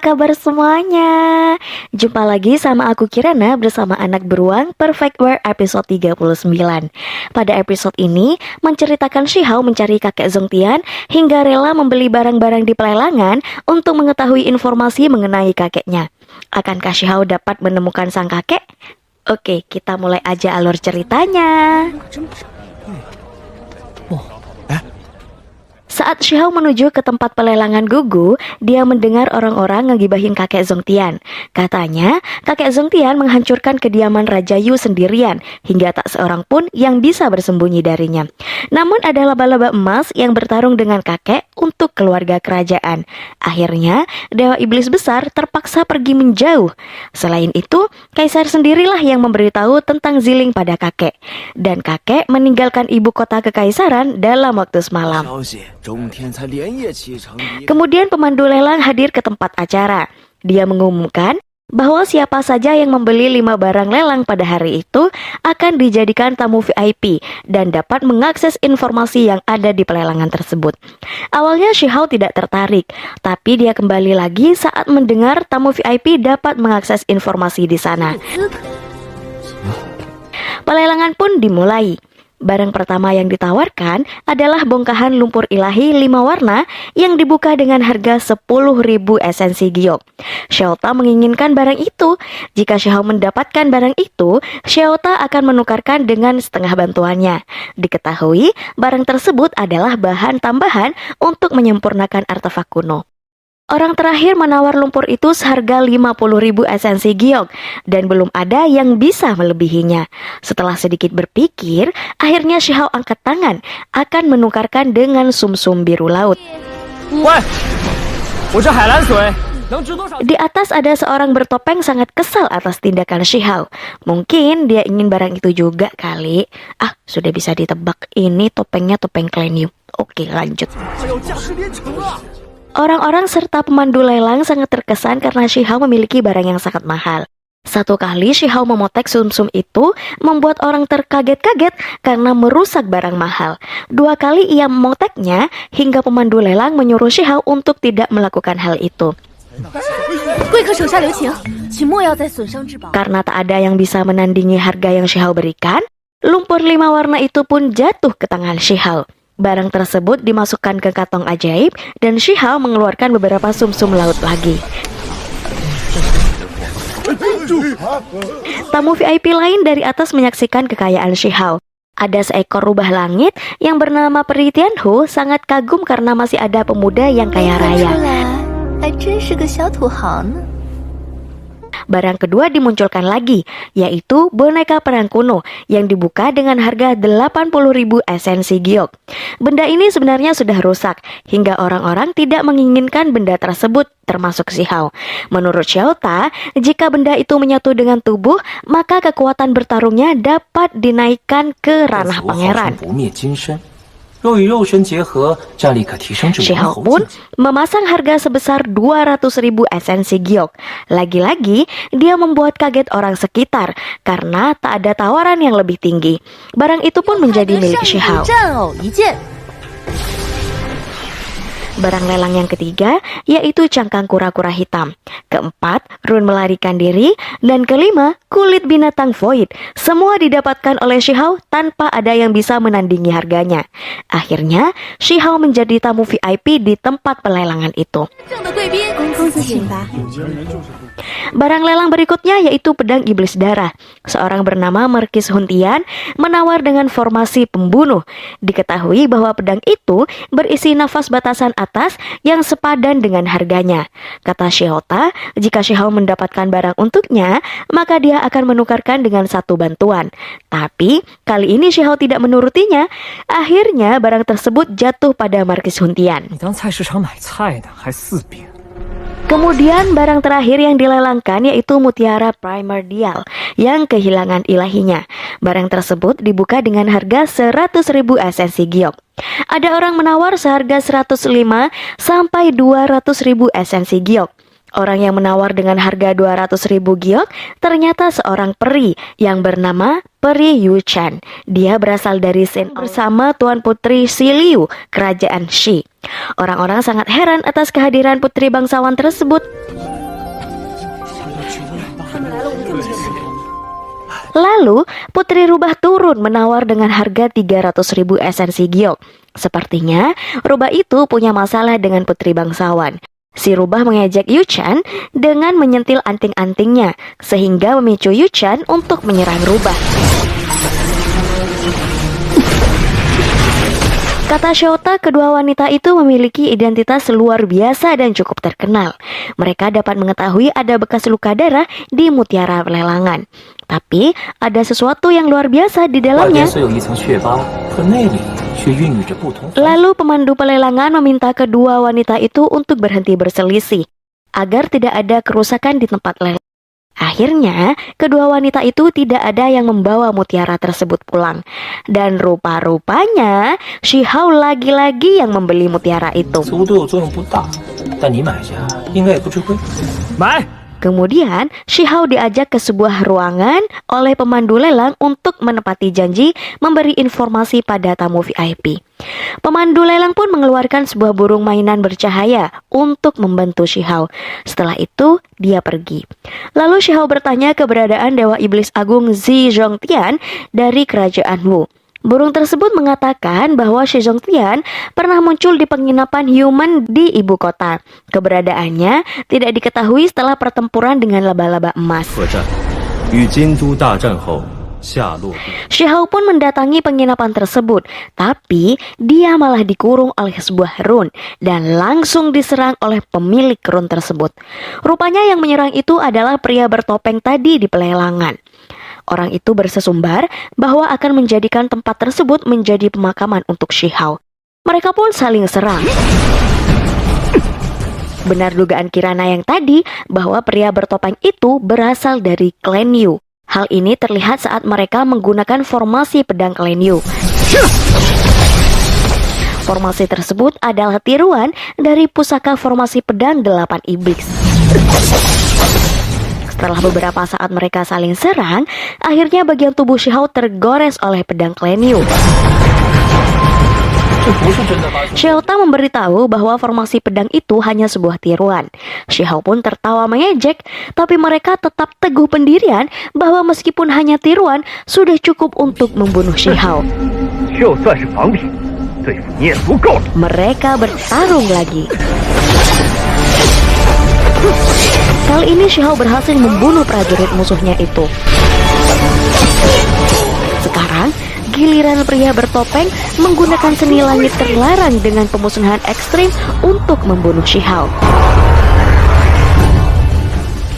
kabar semuanya? Jumpa lagi sama aku Kirana bersama Anak Beruang Perfect World episode 39. Pada episode ini menceritakan Shihao mencari kakek Zongtian hingga rela membeli barang-barang di pelelangan untuk mengetahui informasi mengenai kakeknya. Akankah Shihao dapat menemukan sang kakek? Oke, kita mulai aja alur ceritanya. Saat Shihao menuju ke tempat pelelangan Gugu, dia mendengar orang-orang ngegibahin kakek Zongtian. Katanya, kakek Zongtian menghancurkan kediaman Raja Yu sendirian, hingga tak seorang pun yang bisa bersembunyi darinya. Namun ada laba-laba emas yang bertarung dengan kakek untuk keluarga kerajaan. Akhirnya, Dewa Iblis Besar terpaksa pergi menjauh. Selain itu, Kaisar sendirilah yang memberitahu tentang Ziling pada kakek. Dan kakek meninggalkan ibu kota kekaisaran dalam waktu semalam. Kemudian pemandu lelang hadir ke tempat acara. Dia mengumumkan bahwa siapa saja yang membeli 5 barang lelang pada hari itu akan dijadikan tamu VIP dan dapat mengakses informasi yang ada di pelelangan tersebut. Awalnya Shihao tidak tertarik, tapi dia kembali lagi saat mendengar tamu VIP dapat mengakses informasi di sana. Pelelangan pun dimulai. Barang pertama yang ditawarkan adalah bongkahan lumpur ilahi 5 warna yang dibuka dengan harga 10.000 esensi giok. Xiaota menginginkan barang itu. Jika Shihao mendapatkan barang itu, Xiaota akan menukarkan dengan setengah bantuannya. Diketahui, barang tersebut adalah bahan tambahan untuk menyempurnakan artefak kuno. Orang terakhir menawar lumpur itu seharga 50.000 esensi giok dan belum ada yang bisa melebihinya. Setelah sedikit berpikir, akhirnya Shihao angkat tangan akan menukarkan dengan sumsum biru laut. Di atas ada seorang bertopeng sangat kesal atas tindakan Shihao. Mungkin dia ingin barang itu juga kali. Sudah bisa ditebak, ini topengnya topeng Clan Yu. Oke, lanjut. Orang-orang serta pemandu lelang sangat terkesan karena Shihao memiliki barang yang sangat mahal. Satu kali Shihao memotek sumsum itu membuat orang terkaget-kaget karena merusak barang mahal. 2 kali ia memoteknya hingga pemandu lelang menyuruh Shihao untuk tidak melakukan hal itu. Karena tak ada yang bisa menandingi harga yang Shihao berikan, lumpur 5 warna itu pun jatuh ke tangan Shihao. Barang tersebut dimasukkan ke kantong ajaib dan Shihao mengeluarkan beberapa sumsum laut lagi. Tamu VIP lain dari atas menyaksikan kekayaan Shihao. Ada seekor rubah langit yang bernama Peri Tianhu sangat kagum karena masih ada pemuda yang kaya raya. Barang kedua dimunculkan lagi, yaitu boneka perang kuno yang dibuka dengan harga 80.000 esensi giok. Benda ini sebenarnya sudah rusak, hingga orang-orang tidak menginginkan benda tersebut, termasuk Shihao. Menurut Xiaota, jika benda itu menyatu dengan tubuh, maka kekuatan bertarungnya dapat dinaikkan ke ranah pangeran. Shihao pun memasang harga sebesar 200.000 esensi giok. Lagi-lagi, dia membuat kaget orang sekitar karena tak ada tawaran yang lebih tinggi. Barang itu pun menjadi milik Shihao. Barang lelang yang ketiga yaitu cangkang kura-kura hitam. Keempat, rune melarikan diri. Dan kelima, kulit binatang void. Semua didapatkan oleh Shihao tanpa ada yang bisa menandingi harganya. Akhirnya, Shihao menjadi tamu VIP di tempat pelelangan itu. Barang lelang berikutnya yaitu pedang iblis darah. Seorang bernama Merkis Huntian menawar dengan formasi pembunuh. Diketahui bahwa pedang itu berisi nafas batasan atas yang sepadan dengan harganya. Kata Xiaota, jika Shihao mendapatkan barang untuknya, maka dia akan menukarkan dengan 1 bantuan. Tapi kali ini Shihao tidak menurutinya. Akhirnya barang tersebut jatuh pada Merkis Huntian. Kemudian barang terakhir yang dilelangkan yaitu mutiara primordial yang kehilangan ilahinya. Barang tersebut dibuka dengan harga 100.000 esensi giok. Ada orang menawar seharga 105 sampai 200.000 esensi giok. Orang yang menawar dengan harga 200.000 giok ternyata seorang peri yang bernama Peri Yu Chan. Dia berasal dari Sin bersama Tuan Putri Si Liu, kerajaan Shi. Orang-orang sangat heran atas kehadiran putri bangsawan tersebut. Lalu, Putri Rubah turun menawar dengan harga 300.000 esensi giok. Sepertinya, Rubah itu punya masalah dengan Putri Bangsawan. Si Rubah mengejek Yuchan dengan menyentil anting-antingnya, sehingga memicu Yuchan untuk menyerang Rubah. Kata Shota, kedua wanita itu memiliki identitas luar biasa dan cukup terkenal. Mereka dapat mengetahui ada bekas luka darah di mutiara pelelangan. Tapi, ada sesuatu yang luar biasa di dalamnya. Lalu pemandu pelelangan meminta kedua wanita itu untuk berhenti berselisih, agar tidak ada kerusakan di tempat lelang. Akhirnya, kedua wanita itu tidak ada yang membawa mutiara tersebut pulang. Dan rupa-rupanya, Shihao lagi-lagi yang membeli mutiara itu. Kemudian, Shihao diajak ke sebuah ruangan oleh pemandu lelang untuk menepati janji memberi informasi pada tamu VIP. Pemandu lelang pun mengeluarkan sebuah burung mainan bercahaya untuk membantu Shihao. Setelah itu, dia pergi. Lalu Shihao bertanya keberadaan Dewa Iblis Agung Zi Zhongtian dari kerajaan Wu. Burung tersebut mengatakan bahwa Shi Zhongtian pernah muncul di penginapan human di ibu kota. Keberadaannya tidak diketahui setelah pertempuran dengan laba-laba emas. Shihao pun mendatangi penginapan tersebut, tapi dia malah dikurung oleh sebuah rune dan langsung diserang oleh pemilik rune tersebut. Rupanya yang menyerang itu adalah pria bertopeng tadi di pelelangan. Orang itu bersesumbar bahwa akan menjadikan tempat tersebut menjadi pemakaman untuk Shihao. Mereka pun saling serang. Benar dugaan Kirana yang tadi bahwa pria bertopeng itu berasal dari klan Yu. Hal ini terlihat saat mereka menggunakan formasi pedang klan Yu. Formasi tersebut adalah tiruan dari pusaka formasi pedang 8 iblis. Setelah beberapa saat mereka saling serang, akhirnya bagian tubuh Shihao tergores oleh pedang klan Yu. Shota memberitahu bahwa formasi pedang itu hanya sebuah tiruan. Shihao pun tertawa mengejek, tapi mereka tetap teguh pendirian bahwa meskipun hanya tiruan, sudah cukup untuk membunuh Shihao. Mereka bertarung lagi. Kali ini Shihao berhasil membunuh prajurit musuhnya itu. Sekarang, giliran pria bertopeng menggunakan seni langit terlarang dengan pemusnahan ekstrim untuk membunuh Shihao.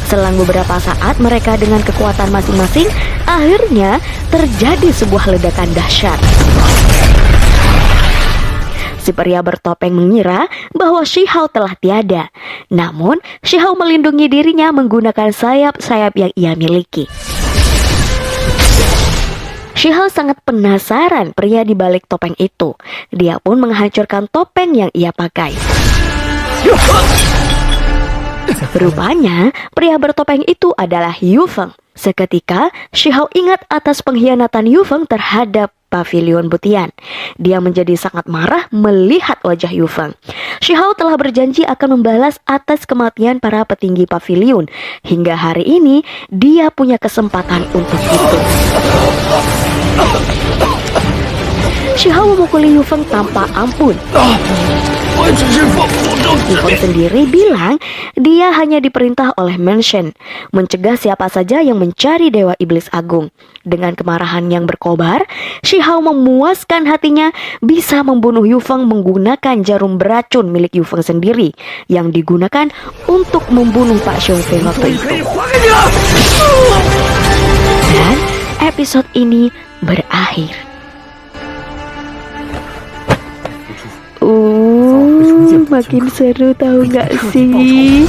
Selang beberapa saat mereka dengan kekuatan masing-masing, akhirnya terjadi sebuah ledakan dahsyat. Si pria bertopeng mengira bahwa Shihao telah tiada. Namun, Shihao melindungi dirinya menggunakan sayap-sayap yang ia miliki. Shihao sangat penasaran pria di balik topeng itu. Dia pun menghancurkan topeng yang ia pakai. Rupanya, pria bertopeng itu adalah Yu Feng. Seketika, Shihao ingat atas pengkhianatan Yu Feng terhadap Pavilion Butian. Dia menjadi sangat marah melihat wajah Yu Feng. Shihao telah berjanji akan membalas atas kematian para petinggi pavilion. Hingga hari ini, dia punya kesempatan untuk itu. Shihao memukuli Yu Feng tanpa ampun. Yu Feng sendiri bilang dia hanya diperintah oleh Menshen mencegah siapa saja yang mencari Dewa Iblis Agung. Dengan kemarahan yang berkobar, Shihao memuaskan hatinya bisa membunuh Yu Feng menggunakan jarum beracun milik Yu Feng sendiri yang digunakan untuk membunuh Pak Xiongfei waktu itu. Dan episode ini berakhir. Makin seru tahu nggak sih?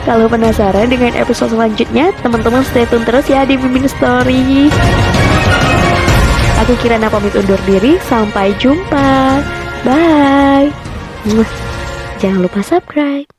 Kalau penasaran dengan episode selanjutnya, teman-teman stay tune terus ya di Mimin Story. Aku Kirana pamit undur diri, sampai jumpa. Bye. Jangan lupa subscribe.